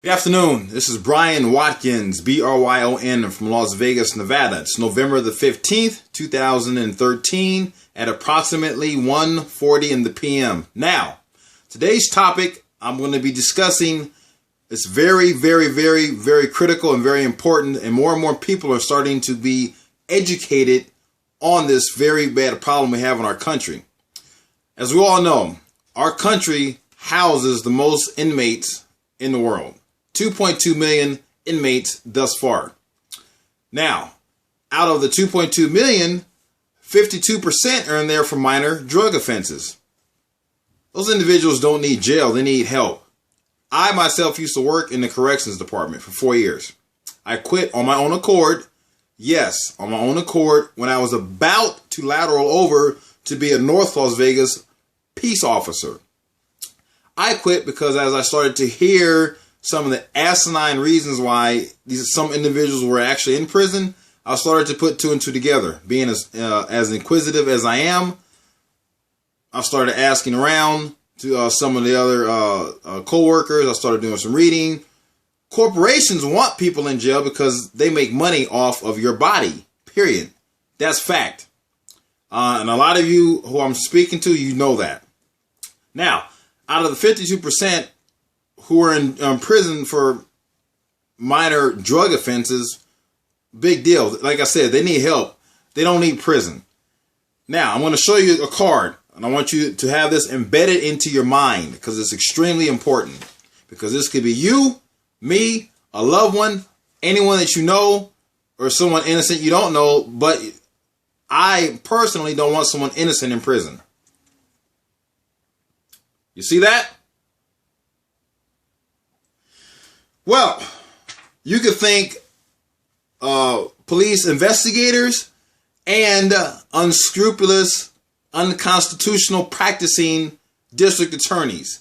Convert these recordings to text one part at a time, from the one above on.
Good afternoon. This is Brian Watkins, Bryon from Las Vegas, Nevada. It's November the 15th, 2013 at approximately 1:40 in the p.m. Now, today's topic I'm going to be discussing is very critical and very important, and more people are starting to be educated on this very bad problem we have in our country. As we all know, our country houses the most inmates in the world. 2.2 million inmates thus far. Now, out of the 2.2 million, 52% are in there for minor drug offenses. Those individuals don't need jail, they need help. I myself used to work in the corrections department for 4 years. I quit on my own accord. Yes, on my own accord when I was about to lateral over to be a North Las Vegas peace officer. I quit because as I started to hear some of the asinine reasons why some individuals were actually in prison, I started to put two and two together. Being as inquisitive as I am, I started asking around to some of the other co-workers. I started doing some reading. Corporations want people in jail because they make money off of your body, period. That's fact. And a lot of you who I'm speaking to, you know that. Now, out of the 52% who are in prison for minor drug offenses, big deal. Like I said, they need help. They don't need prison. Now, I'm going to show you a card, and I want you to have this embedded into your mind because it's extremely important. Because this could be you, me, a loved one, anyone that you know, or someone innocent you don't know, but I personally don't want someone innocent in prison. You see that? Well, you could think police investigators and unscrupulous, unconstitutional practicing district attorneys.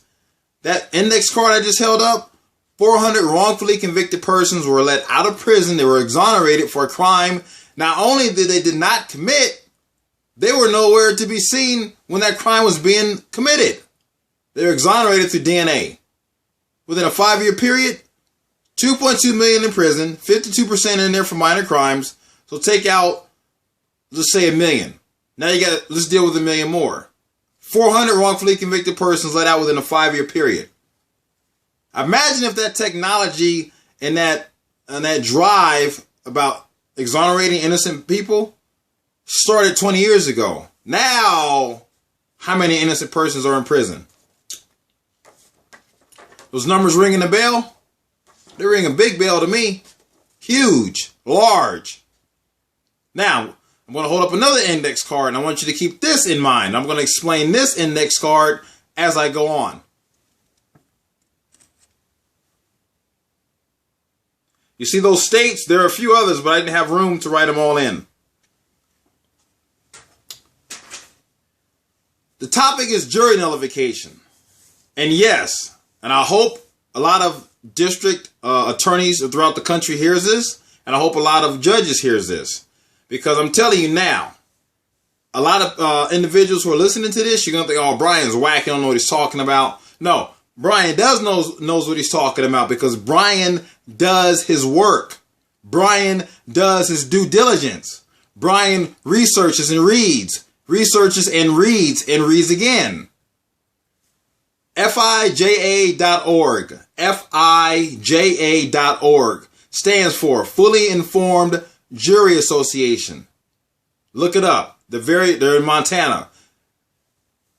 That index card I just held up, 400 wrongfully convicted persons were let out of prison. They were exonerated for a crime. Not only did they not commit, they were nowhere to be seen when that crime was being committed. They were exonerated through DNA. Within a 5-year period, 2.2 million in prison, 52% in there for minor crimes. So take out, let's say, 1 million. Now let's deal with 1 million more. 400 wrongfully convicted persons let out within a 5-year period. Imagine if that technology and that drive about exonerating innocent people started 20 years ago. Now, how many innocent persons are in prison? Those numbers ringing a bell? They ring a big bell to me. Huge, large. Now, I'm going to hold up another index card, and I want you to keep this in mind. I'm going to explain this index card as I go on. You see those states? There are a few others, but I didn't have room to write them all in. The topic is jury nullification. And yes, and I hope a lot of district attorneys throughout the country hears this, and I hope a lot of judges hears this, because I'm telling you now, a lot of individuals who are listening to this, you're gonna think, oh, Brian's whack, he don't know what he's talking about. No, Brian knows what he's talking about, because Brian does his work. Brian does his due diligence. Brian researches and reads, and reads again. FIJA.org. FIJA.org stands for Fully Informed Jury Association. Look it up. They're in Montana.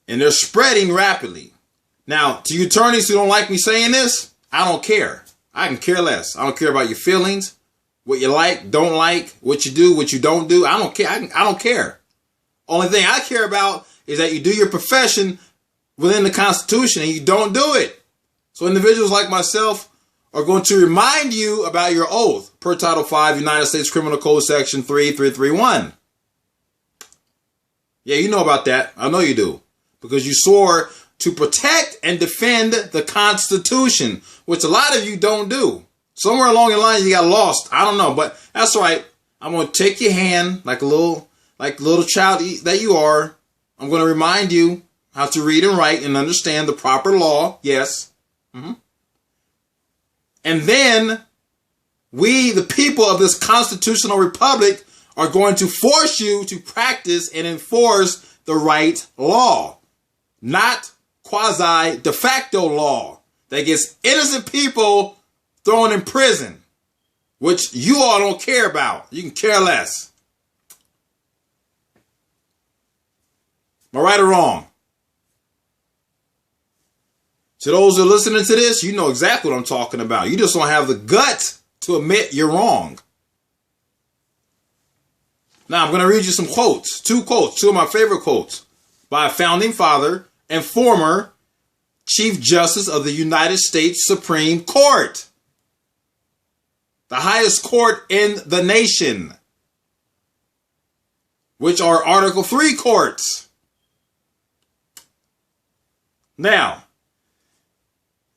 And they're spreading rapidly. Now, to you attorneys who don't like me saying this, I don't care. I can care less. I don't care about your feelings, what you like, don't like, what you do, what you don't do. I don't care. I don't care. Only thing I care about is that you do your profession within the Constitution, and you don't do it. So individuals like myself are going to remind you about your oath per Title V, United States Criminal Code Section 3331. Yeah, you know about that. I know you do. Because you swore to protect and defend the Constitution, which a lot of you don't do. Somewhere along the line you got lost. I don't know, but that's all right. I'm going to take your hand like a little child that you are. I'm going to remind you how to read and write and understand the proper law. Yes. And And then we, the people of this constitutional republic, are going to force you to practice and enforce the right law, not quasi de facto law that gets innocent people thrown in prison, which you all don't care about. You can care less. Am I right or wrong? To those who are listening to this, you know exactly what I'm talking about. You just don't have the guts to admit you're wrong. Now, I'm going to read you some quotes. Two of my favorite quotes by a founding father and former Chief Justice of the United States Supreme Court. The highest court in the nation, which are Article 3 courts. Now,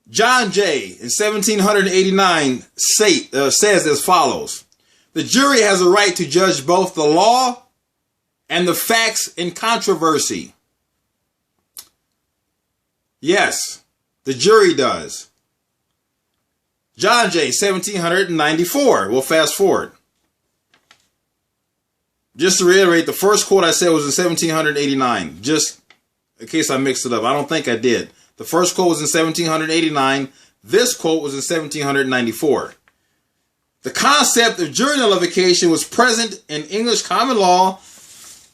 John Jay in 1789 says as follows: the jury has a right to judge both the law and the facts in controversy. Yes, the jury does. John Jay, 1794. We'll fast forward. Just to reiterate, the first quote I said was in 1789. Just in case I mixed it up. I don't think I did. The first quote was in 1789. This quote was in 1794. The concept of jury nullification was present in English common law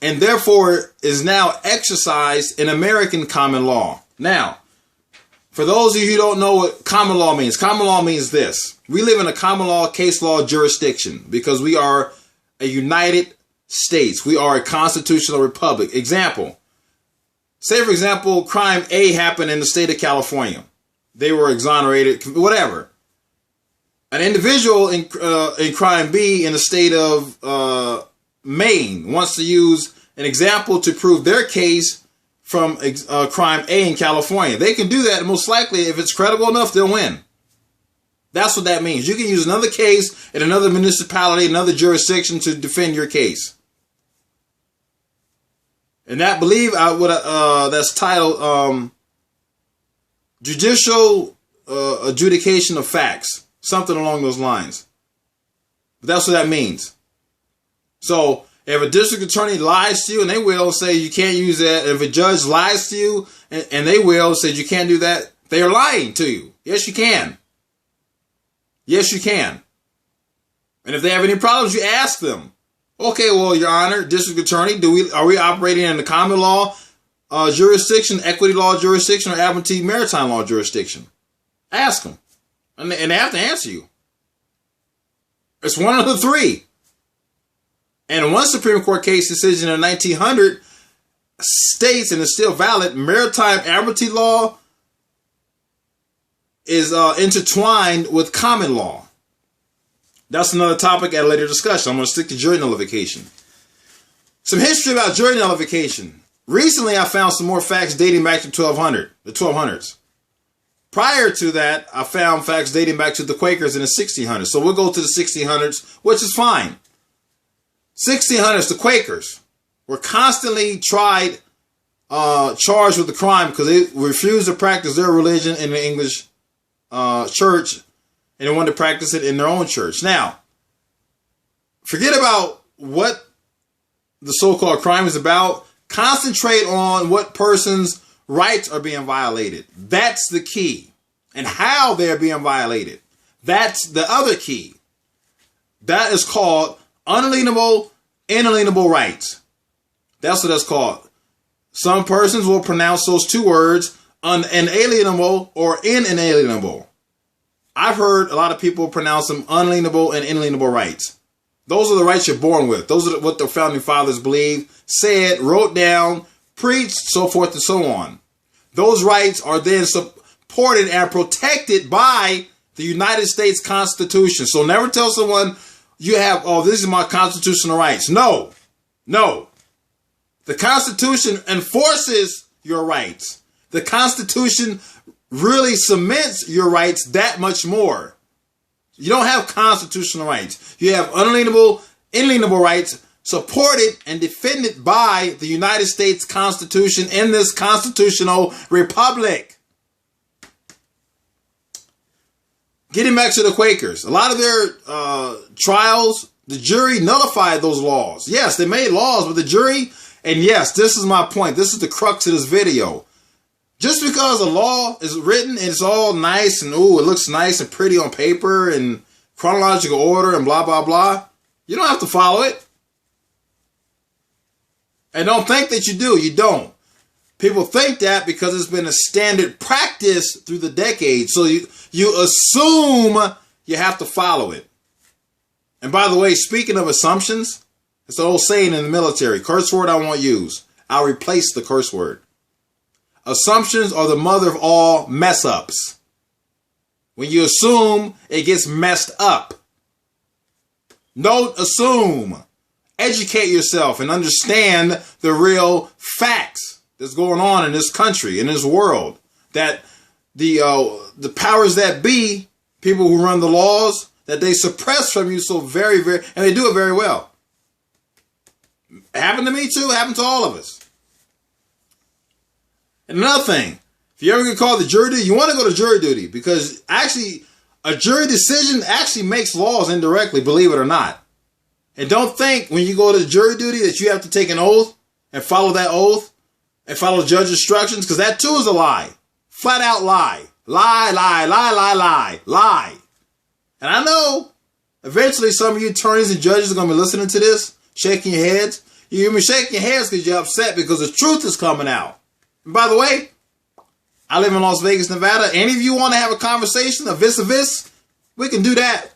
and therefore is now exercised in American common law. Now, for those of you who don't know what common law means this. We live in a common law, case law jurisdiction because we are a United States. We are a constitutional republic. Example. Say, for example, crime A happened in the state of California. They were exonerated, whatever. An individual in crime B in the state of Maine wants to use an example to prove their case from crime A in California. They can do that, and most likely, if it's credible enough, they'll win. That's what that means. You can use another case in another municipality, another jurisdiction to defend your case. And that, that's titled Judicial Adjudication of Facts. Something along those lines. But that's what that means. So, if a district attorney lies to you, and they will say you can't use that. If a judge lies to you, and they will say you can't do that, they are lying to you. Yes, you can. Yes, you can. And if they have any problems, you ask them. Okay, well, Your Honor, district attorney, are we operating in the common law jurisdiction, equity law jurisdiction, or admiralty maritime law jurisdiction? Ask them. And they have to answer you. It's one of the three. And one Supreme Court case decision in 1900 states, and is still valid, maritime admiralty law is intertwined with common law. That's another topic at a later discussion. I'm going to stick to jury nullification. Some history about jury nullification. Recently, I found some more facts dating back to the 1200s. Prior to that, I found facts dating back to the Quakers in the 1600s. So we'll go to the 1600s, which is fine. 1600s, the Quakers were constantly charged with the crime because they refused to practice their religion in the English church, and they wanted to practice it in their own church. Now, forget about what the so-called crime is about. Concentrate on what person's rights are being violated. That's the key. And how they're being violated. That's the other key. That is called unalienable, inalienable rights. That's what that's called. Some persons will pronounce those two words, unalienable or inalienable. I've heard a lot of people pronounce them unalienable and inalienable rights. Those are the rights you're born with. Those are what the founding fathers believed, said, wrote down, preached, so forth and so on. Those rights are then supported and protected by the United States Constitution. So never tell someone you have, oh, this is my constitutional rights. No, no. The Constitution enforces your rights. The Constitution really cements your rights that much more. You don't have constitutional rights. You have unalienable, inalienable rights supported and defended by the United States Constitution in this constitutional republic. Getting back to the Quakers, a lot of their trials, the jury nullified those laws. Yes, they made laws with the jury. And yes, this is my point. This is the crux of this video. Just because a law is written and it's all nice and ooh, it looks nice and pretty on paper and chronological order and blah, blah, blah, you don't have to follow it. And don't think that you do. You don't. People think that because it's been a standard practice through the decades. So you assume you have to follow it. And by the way, speaking of assumptions, it's an old saying in the military. Curse word I won't use. I'll replace the curse word. Assumptions are the mother of all mess ups. When you assume, it gets messed up. Don't assume. Educate yourself and understand the real facts that's going on in this country, in this world. That the powers that be, people who run the laws, that they suppress from you so very, very, and they do it very well. It happened to me too. It happened to all of us. And another thing, if you ever get called to jury duty, you want to go to jury duty because actually a jury decision actually makes laws indirectly, believe it or not. And don't think when you go to jury duty that you have to take an oath and follow that oath and follow judge instructions, because that too is a lie. Flat out lie. Lie, lie, lie, lie, lie, lie. And I know eventually some of you attorneys and judges are going to be listening to this, shaking your heads. You're going to be shaking your heads because you're upset because the truth is coming out. And by the way, I live in Las Vegas, Nevada. Any of you want to have a conversation, a vis-a-vis, we can do that.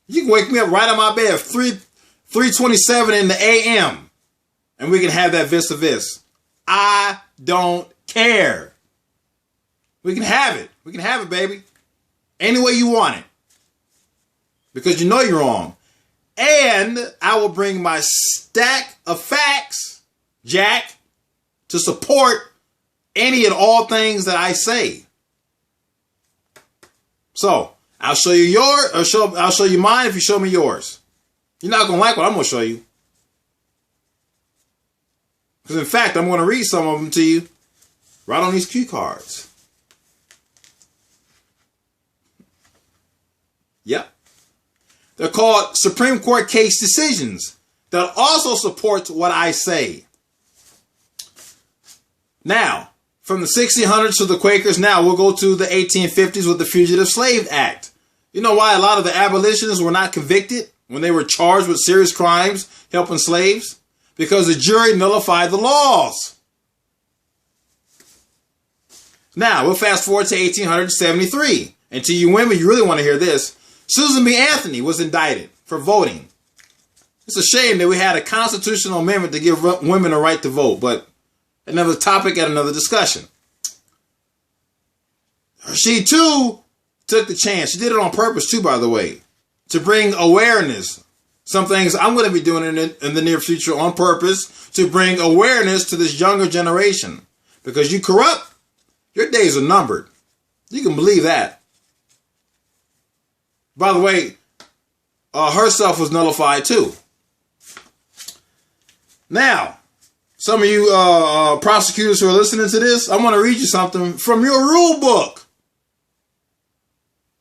You can wake me up right on my bed, 3:27 in the a.m., and we can have that vis-a-vis. I don't care. We can have it. We can have it, baby. Any way you want it. Because you know you're wrong. And I will bring my stack of facts, Jack, to support any and all things that I say. So, I'll show you yours, I'll show you mine if you show me yours. You're not going to like what I'm going to show you. Because in fact, I'm going to read some of them to you right on these cue cards. Yep. They're called Supreme Court case decisions that also support what I say. Now, from the 1600s to the Quakers, now we'll go to the 1850s with the Fugitive Slave Act. You know why a lot of the abolitionists were not convicted when they were charged with serious crimes helping slaves? Because the jury nullified the laws. Now, we'll fast forward to 1873. And to you women, you really want to hear this. Susan B. Anthony was indicted for voting. It's a shame that we had a constitutional amendment to give women a right to vote, but another topic at another discussion. She too took the chance. She did it on purpose too, by the way, to bring awareness. Some things I'm going to be doing in the near future on purpose to bring awareness to this younger generation. Because you corrupt, your days are numbered. You can believe that. By the way, herself was nullified too. Now, some of you prosecutors who are listening to this, I want to read you something from your rule book.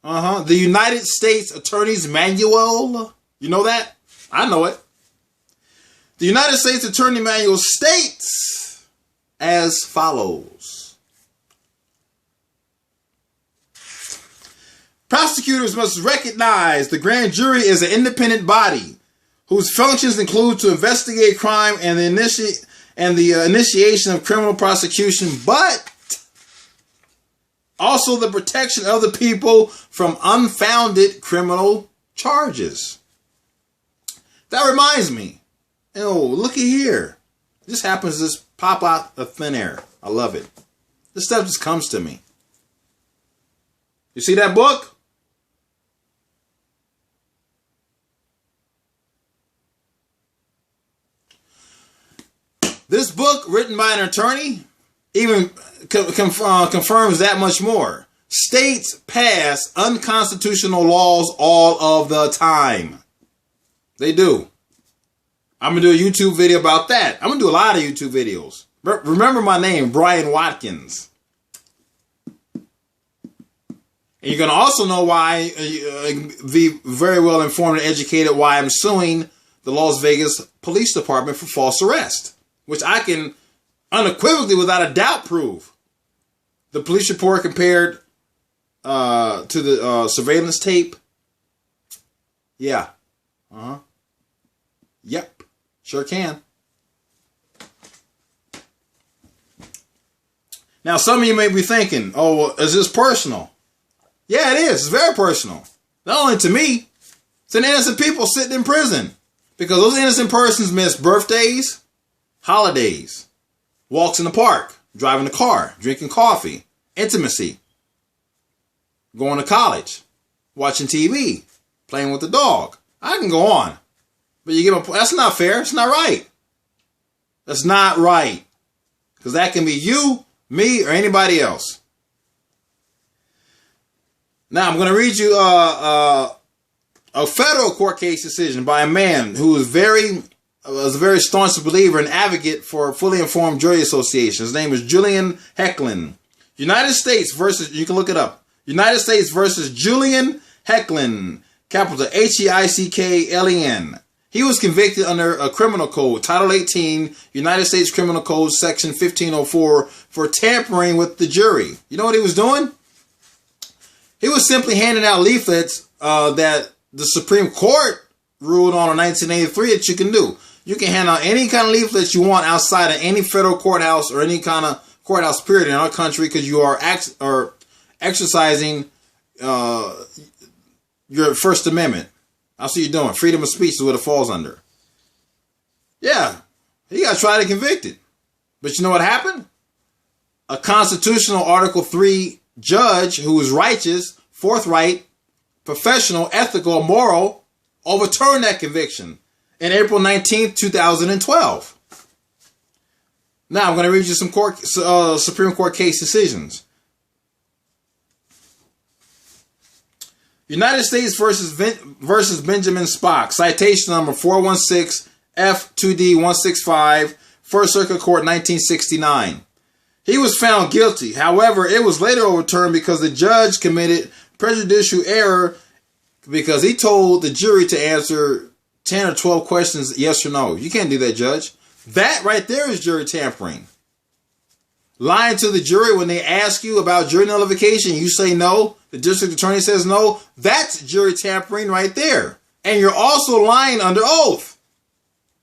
The United States Attorney's Manual. You know that? I know it. The United States Attorney Manual states as follows. Prosecutors must recognize the grand jury is an independent body whose functions include to investigate crime and the initiation of criminal prosecution, but also the protection of the people from unfounded criminal charges. That reminds me. Oh, looky here. This happens to just pop out of thin air. I love it. This stuff just comes to me. You see that book? This book, written by an attorney, even confirms that much more. States pass unconstitutional laws all of the time. They do. I'm going to do a YouTube video about that. I'm going to do a lot of YouTube videos. Remember my name, Brian Watkins. And you're going to also know why, be very well informed and educated why I'm suing the Las Vegas Police Department for false arrest, which I can unequivocally, without a doubt, prove. The police report compared to the surveillance tape. Yeah. Yep. Sure can. Now, some of you may be thinking, oh, well, is this personal? Yeah, it is. It's very personal. Not only to me, it's an innocent people sitting in prison. Because those innocent persons miss birthdays, holidays, walks in the park, driving a car, drinking coffee, intimacy, going to college, watching TV, playing with the dog. I can go on. But you give them, that's not fair. It's not right. That's not right. Because that can be you, me, or anybody else. Now, I'm going to read you a federal court case decision by a man who was a very staunch believer and advocate for fully informed jury association. His name is Julian Hecklin. United States versus, you can look it up. United States versus Julian Hecklin, capital Heiklen. He was convicted under a criminal code, Title 18, United States Criminal Code, Section 1504, for tampering with the jury. You know what he was doing? He was simply handing out leaflets that the Supreme Court ruled on in 1983 that you can do. You can hand out any kind of leaflets you want outside of any federal courthouse or any kind of courthouse period in our country because you are exercising your First Amendment. That's what you're doing. Freedom of speech is what it falls under. Yeah, he got tried and convicted. But you know what happened? A constitutional Article 3 judge who was righteous, forthright, professional, ethical, moral, overturned that conviction in April 19th, 2012. Now I'm going to read you some Supreme Court case decisions. United States versus Benjamin Spock. Citation number 416 F2D 165, First Circuit Court, 1969. He was found guilty. However, it was later overturned because the judge committed prejudicial error because he told the jury to answer 10 or 12 questions, yes or no. You can't do that, Judge. That right there is jury tampering. Lying to the jury when they ask you about jury nullification, you say no, the district attorney says no, that's jury tampering right there. And you're also lying under oath.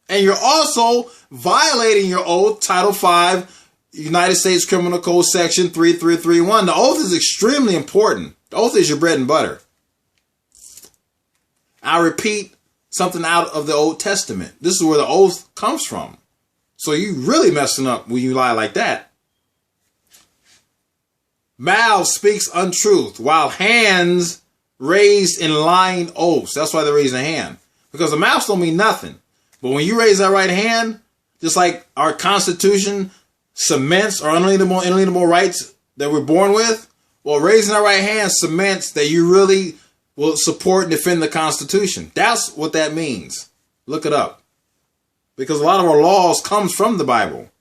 And you're also violating your oath, Title 5, United States Criminal Code, Section 3331. The oath is extremely important. The oath is your bread and butter. I repeat something out of the Old Testament. This is where the oath comes from. So you really messing up when you lie like that. Mouth speaks untruth, while hands raised in lying oaths. That's why they're raising a hand. Because the mouth don't mean nothing. But when you raise that right hand, just like our Constitution cements our inalienable rights that we're born with, well, raising that right hand cements that you really will support and defend the Constitution. That's what that means. Look it up. Because a lot of our laws comes from the Bible.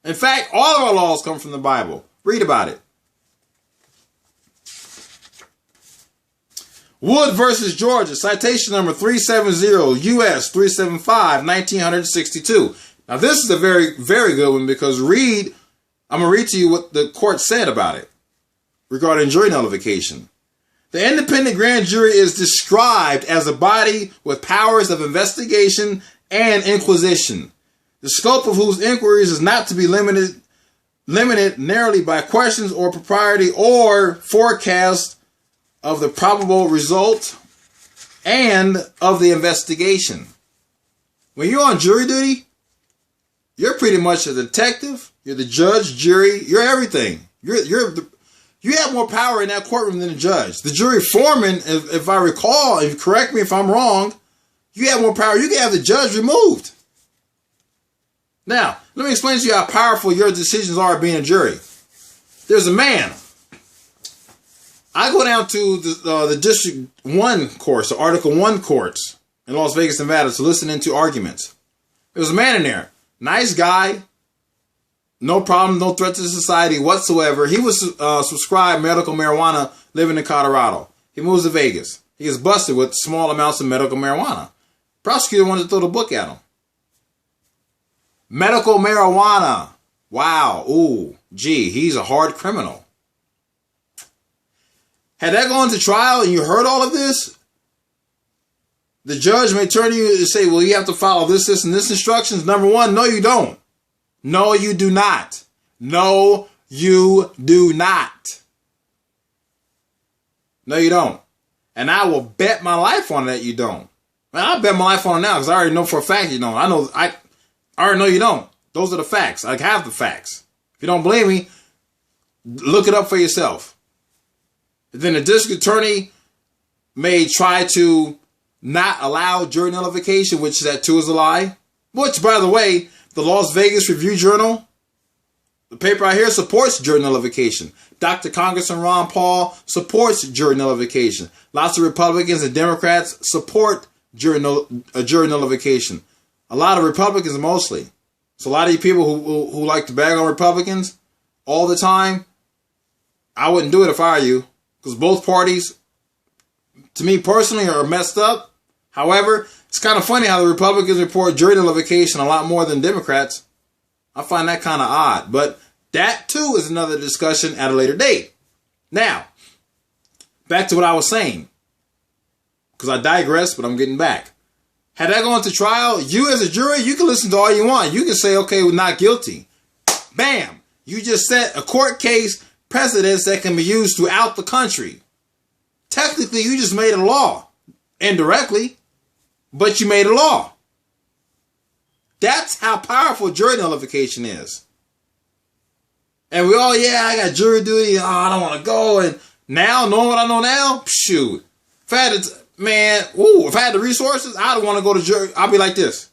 In fact, all of our laws come from the Bible. Read about it. Wood versus Georgia, citation number 370, U.S. 375, 1962. Now, this is a very, very good one because I'm going to read to you what the court said about it regarding jury nullification. The independent grand jury is described as a body with powers of investigation and inquisition, the scope of whose inquiries is not to be limited narrowly by questions or propriety or forecast of the probable result and of the investigation. When you're on jury duty, you're pretty much a detective, you're the judge, jury, you're everything. You have more power in that courtroom than the judge. The jury foreman, if I recall, and correct me if I'm wrong, you have more power. You can have the judge removed. Now, let me explain to you how powerful your decisions are being a jury. There's a man. I go down to the District 1 courts, the Article 1 courts in Las Vegas, Nevada to listen into arguments. There was a man in there. Nice guy. no problem, no threat to society whatsoever. He was prescribed medical marijuana living in Colorado. He moves to Vegas. He gets busted with small amounts of medical marijuana. Prosecutor wanted to throw the book at him. Medical marijuana. Wow. Ooh, gee, he's a hard criminal. Had that gone to trial and you heard all of this, the judge may turn to you and say, well, you have to follow this, and this instructions. Number one, no, you don't. No, you do not. No, you do not. No, you don't. And I will bet my life on that you don't. Man, I'll bet my life on it now because I already know for a fact you don't. I already know you don't. Those are the facts. I have the facts. If you don't believe me, look it up for yourself. Then the district attorney may try to not allow jury nullification, which that too is a lie. Which, by the way, the Las Vegas Review-Journal, the paper I hear, supports jury nullification. Dr. Congressman Ron Paul supports jury nullification. Lots of Republicans and Democrats support jury nullification. A lot of Republicans mostly. So a lot of you people who like to bag on Republicans all the time, I wouldn't do it if I were you. Because both parties, to me personally, are messed up. However, it's kind of funny how the Republicans report jury nullification a lot more than Democrats. I find that kind of odd. But that, too, is another discussion at a later date. Now, back to what I was saying. Because I digress, but I'm getting back. Had that gone to trial, you as a jury, you can listen to all you want. You can say, okay, we're not guilty. Bam! You just set a court case precedents that can be used throughout the country. Technically, you just made a law. Indirectly. But you made a law. That's how powerful jury nullification is. And we all, yeah, I got jury duty. Oh, I don't want to go. And now, knowing what I know now, shoot. If I had if I had the resources, I'd want to go to jury. I'd be like this.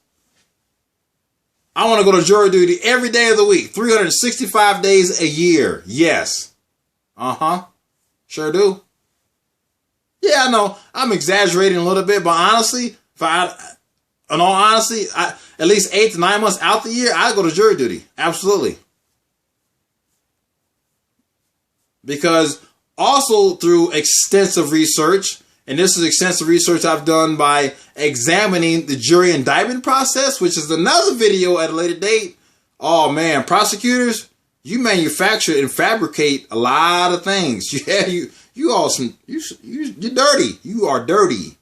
I want to go to jury duty every day of the week. 365 days a year. Yes. Uh-huh. Sure do. Yeah, I know. I'm exaggerating a little bit, but honestly, in all honesty, at least 8 to 9 months out the year, I go to jury duty. Absolutely. Because also through extensive research, and this is extensive research I've done by examining the jury indictment process, which is another video at a later date. Oh man, prosecutors, you manufacture and fabricate a lot of things. Yeah, you're dirty. You are dirty.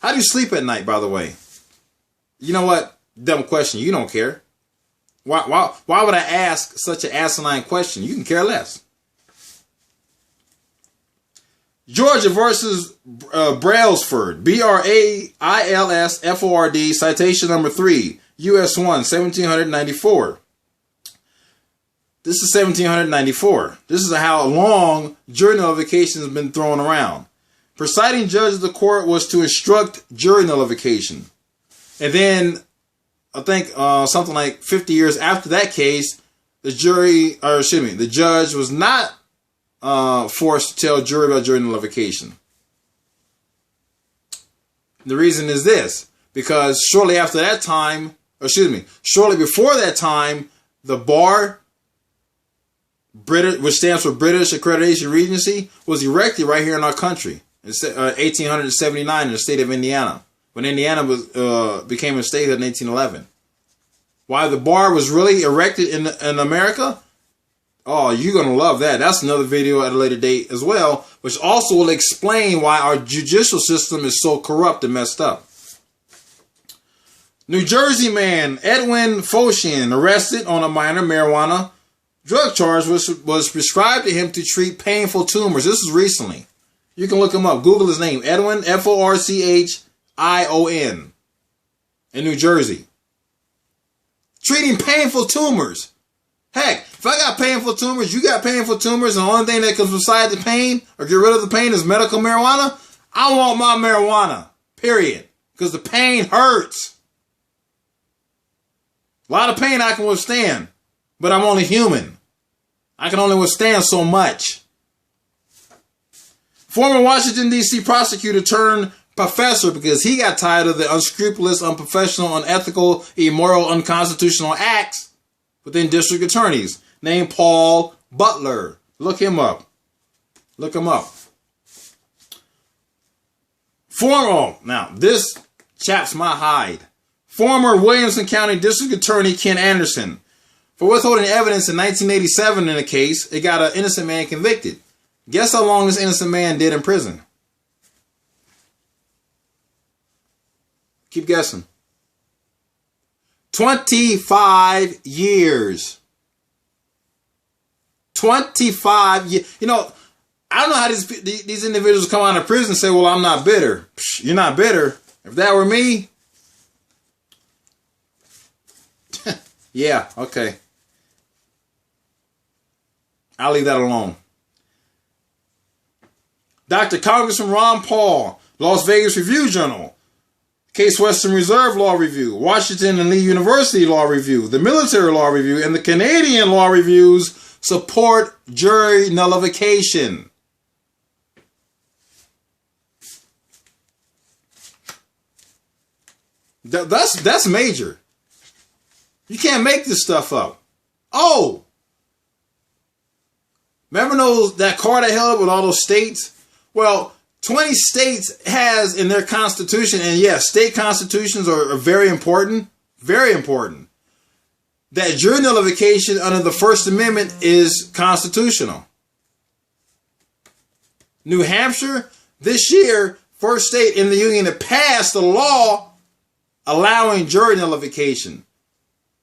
How do you sleep at night, by the way? You know what? Dumb question. You don't care. Why would I ask such an asinine question? You can care less. Georgia versus Brailsford. Brailsford. Citation number 3. US 1, 1794. This is 1794. This is how long jury nullification has been thrown around. Presiding judge of the court was to instruct jury nullification. And then, I think something like 50 years after that case, the judge was not forced to tell jury about jury nullification. The reason is this, because shortly before that time, the bar, which stands for British Accreditation Regency, was erected right here in our country in 1879 in the state of Indiana, when Indiana became a statehood in 1811. Why the bar was really erected in America? Oh, you're going to love that. That's another video at a later date as well, which also will explain why our judicial system is so corrupt and messed up. New Jersey man Edwin Foshian arrested on a minor marijuana drug charge was prescribed to him to treat painful tumors. This is recently. You can look him up. Google his name. Edwin, Forchion, in New Jersey. Treating painful tumors. Heck, if I got painful tumors, you got painful tumors, and the only thing that can subside the pain or get rid of the pain is medical marijuana, I want my marijuana. Period. Because the pain hurts. A lot of pain I can withstand, but I'm only human. I can only withstand so much. Former Washington, D.C. prosecutor turned professor because he got tired of the unscrupulous, unprofessional, unethical, immoral, unconstitutional acts within district attorneys named Paul Butler. Look him up. Look him up. Now, this chaps my hide. Former Williamson County District Attorney Ken Anderson. For withholding evidence in 1987 in a case, it got an innocent man convicted. Guess how long this innocent man did in prison? Keep guessing. 25 years. 25 years. You know, I don't know how these individuals come out of prison and say, well, I'm not bitter. Psh, you're not bitter. If that were me, yeah, okay. I'll leave that alone. Dr. Congressman Ron Paul, Las Vegas Review-Journal, Case Western Reserve Law Review, Washington and Lee University Law Review, the Military Law Review, and the Canadian Law Reviews support jury nullification. That's major. You can't make this stuff up. Oh! Remember that card I held up with all those states? Well, 20 states has in their constitution, and yes, state constitutions are very important, that jury nullification under the First Amendment is constitutional. New Hampshire, this year, first state in the union to pass the law allowing jury nullification.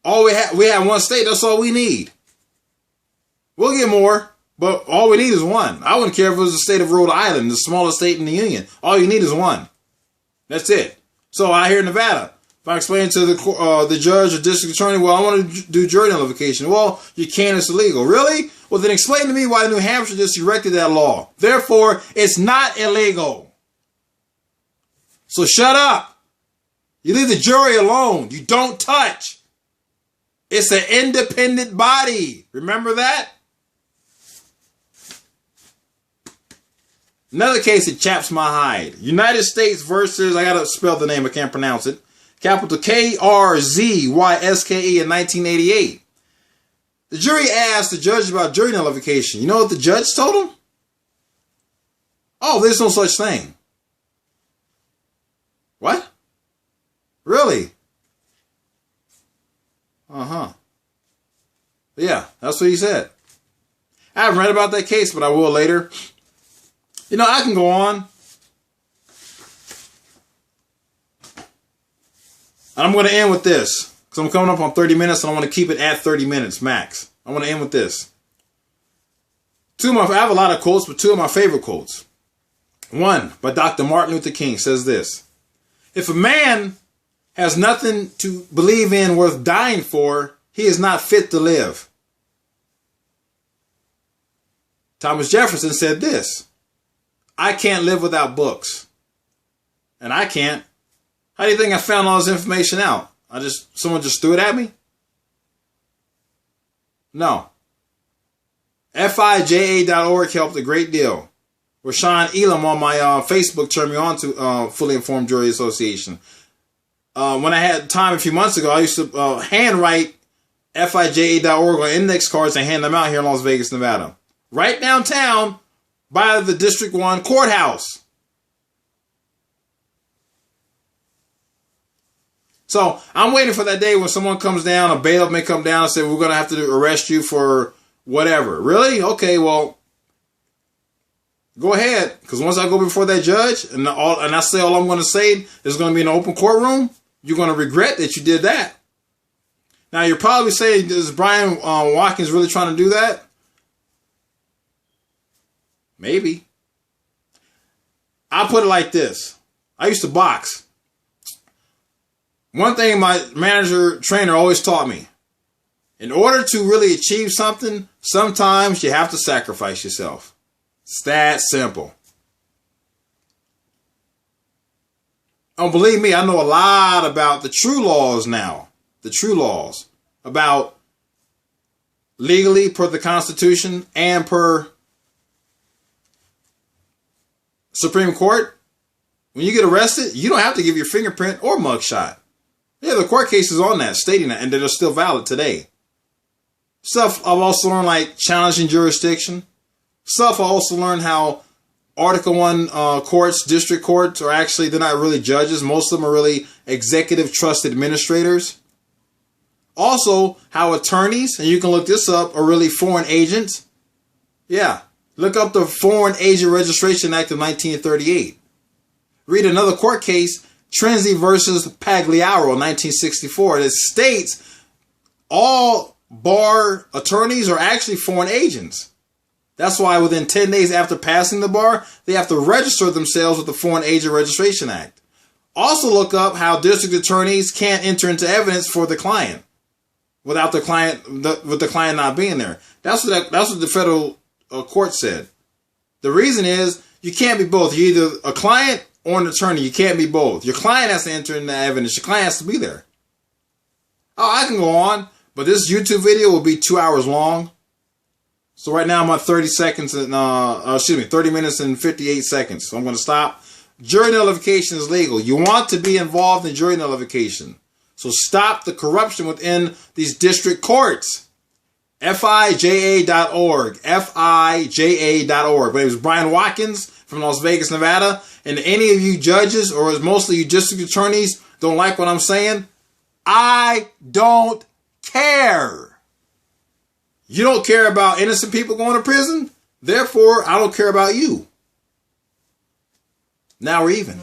We have one state, that's all we need. We'll get more. But all we need is one. I wouldn't care if it was the state of Rhode Island, the smallest state in the union. All you need is one. That's it. So out here in Nevada, if I explain to the judge or district attorney, well, I want to do jury nullification. Well, you can't, it's illegal. Really? Well, then explain to me why New Hampshire just erected that law. Therefore, it's not illegal. So shut up. You leave the jury alone. You don't touch. It's an independent body. Remember that? Another case that chaps my hide. United States versus, I gotta spell the name, I can't pronounce it. Capital K-R-Z-Y-S-K-E in 1988. The jury asked the judge about jury nullification. You know what the judge told him? Oh, there's no such thing. What? Really? Uh-huh. Yeah, that's what he said. I haven't read about that case, but I will later. You know, I can go on. And I'm going to end with this. Because I'm coming up on 30 minutes and I want to keep it at 30 minutes max. I want to end with this. I have a lot of quotes, but two of my favorite quotes. One, by Dr. Martin Luther King, says this. If a man has nothing to believe in worth dying for, he is not fit to live. Thomas Jefferson said this. I can't live without books. And I can't. How do you think I found all this information out? Someone just threw it at me? No. FIJA.org helped a great deal. Rashawn Elam on my Facebook turned me on to Fully Informed Jury Association. When I had time a few months ago, I used to handwrite FIJA.org on index cards and hand them out here in Las Vegas, Nevada. Right downtown, by the District 1 courthouse. So I'm waiting for that day when someone comes down, a bailiff may come down and say, we're going to have to arrest you for whatever. Really? Okay, well, go ahead. Because once I go before that judge and I say all I'm going to say is going to be in an open courtroom, you're going to regret that you did that. Now, you're probably saying, is Brian Watkins really trying to do that? Maybe. I'll put it like this. I used to box. One thing my trainer always taught me. In order to really achieve something, sometimes you have to sacrifice yourself. It's that simple. Oh, believe me, I know a lot about the true laws now. The true laws. About legally per the Constitution and per Supreme Court, when you get arrested, you don't have to give your fingerprint or mugshot. Yeah, the court case is on that, stating that, and they're still valid today. Stuff I've also learned, like challenging jurisdiction. Stuff I also learned how Article 1 courts, district courts, are actually, they're not really judges. Most of them are really executive trust administrators. Also, how attorneys, and you can look this up, are really foreign agents. Yeah, look up the Foreign Agent Registration Act of 1938. Read another court case, Trenzi versus Pagliaro, 1964. That states all bar attorneys are actually foreign agents. That's why within 10 days after passing the bar, they have to register themselves with the Foreign Agent Registration Act. Also look up how district attorneys can't enter into evidence for the client without the client, with the client not being there. That's what the federal court said. The reason is you can't be both. You're either a client or an attorney. You can't be both. Your client has to enter into evidence. Your client has to be there. Oh, I can go on, but this YouTube video will be 2 hours long. So right now I'm at 30 minutes and 58 seconds. So I'm going to stop. Jury nullification is legal. You want to be involved in jury nullification. So stop the corruption within these district courts. FIJA.org. FIJA.org. My name is Brian Watkins from Las Vegas, Nevada. And any of you judges, or mostly you district attorneys, don't like what I'm saying, I don't care. You don't care about innocent people going to prison. Therefore, I don't care about you. Now we're even.